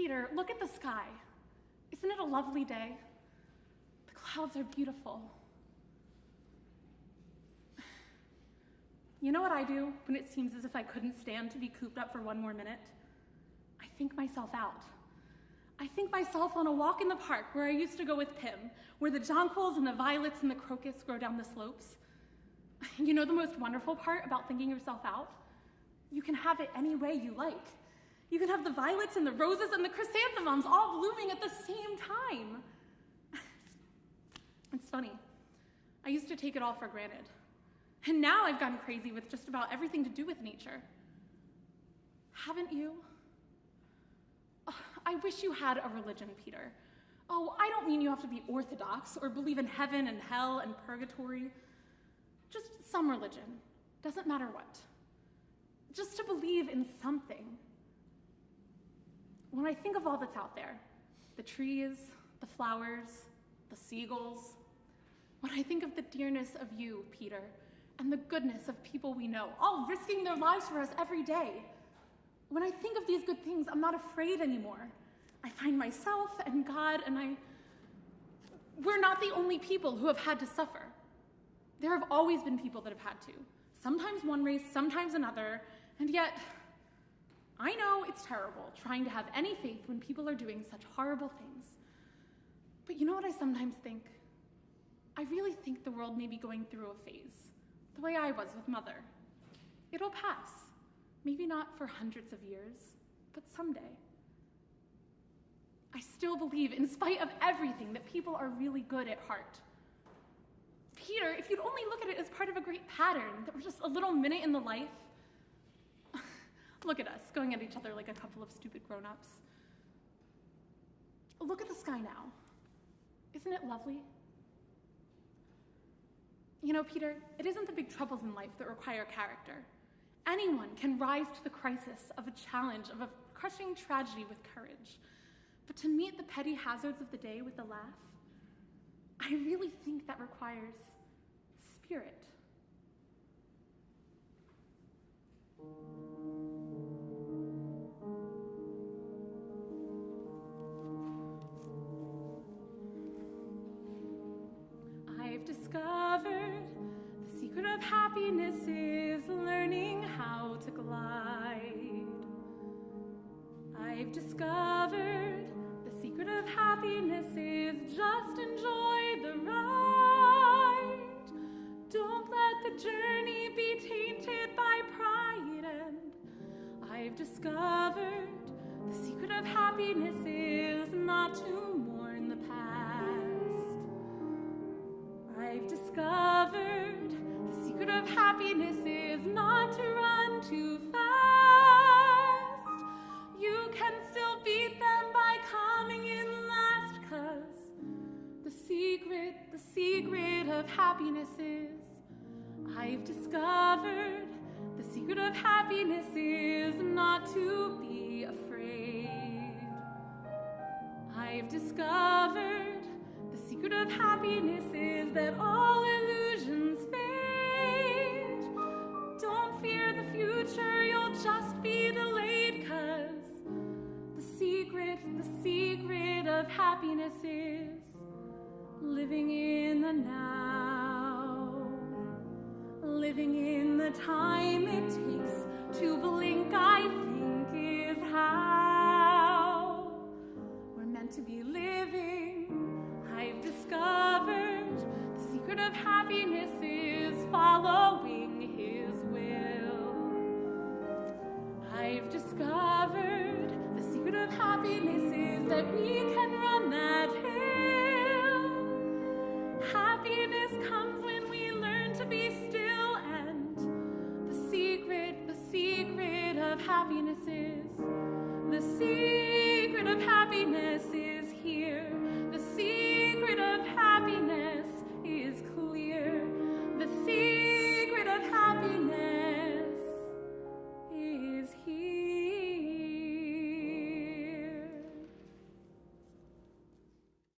Peter, look at the sky. Isn't it a lovely day? The clouds are beautiful. You know what I do when it seems as if I couldn't stand to be cooped up for one more minute? I think myself out. I think myself on a walk in the park where I used to go with Pim, where the jonquils and the violets and the crocus grow down the slopes. You know the most wonderful part about thinking yourself out? You can have it any way you like. You can have the violets and the roses and the chrysanthemums all blooming at the same time. It's funny. I used to take it all for granted. And now I've gotten crazy with just about everything to do with nature. Haven't you? Oh, I wish you had a religion, Peter. Oh, I don't mean you have to be orthodox or believe in heaven and hell and purgatory. Just some religion. Doesn't matter what. Just to believe in something. When I think of all that's out there, the trees, the flowers, the seagulls, when I think of the dearness of you, Peter, and the goodness of people we know, all risking their lives for us every day, when I think of these good things, I'm not afraid anymore. I find myself and God and we're not the only people who have had to suffer. There have always been people that have had to. Sometimes one race, sometimes another, and yet, I know it's terrible trying to have any faith when people are doing such horrible things. But you know what I sometimes think? I really think the world may be going through a phase, the way I was with Mother. It'll pass. Maybe not for hundreds of years, but someday. I still believe, in spite of everything, that people are really good at heart. Peter, if you'd only look at it as part of a great pattern, that we're just a little minute in the life. Look at us, going at each other like a couple of stupid grown-ups. Look at the sky now. Isn't it lovely? You know, Peter, it isn't the big troubles in life that require character. Anyone can rise to the crisis of a challenge, of a crushing tragedy with courage. But to meet the petty hazards of the day with a laugh, I really think that requires spirit. I've discovered the secret of happiness is learning how to glide. I've discovered the secret of happiness is just enjoy the ride. Don't let the journey be tainted by pride. And I've discovered the secret of happiness is not to mourn the past. I've discovered the secret of happiness is not to run too fast. You can still beat them by coming in last, 'cause the secret of happiness is, I've discovered the secret of happiness is not to be afraid. I've discovered the secret of happiness is that all illusions fade. Don't fear the future, you'll just be delayed, 'cause the secret of happiness is living in the now. Living in the time it takes to blink, I think, is how we're meant to be living. I've discovered the secret of happiness is following His will. I've discovered the secret of happiness is that we can run that hill. Happiness comes when we learn to be still, and the secret of happiness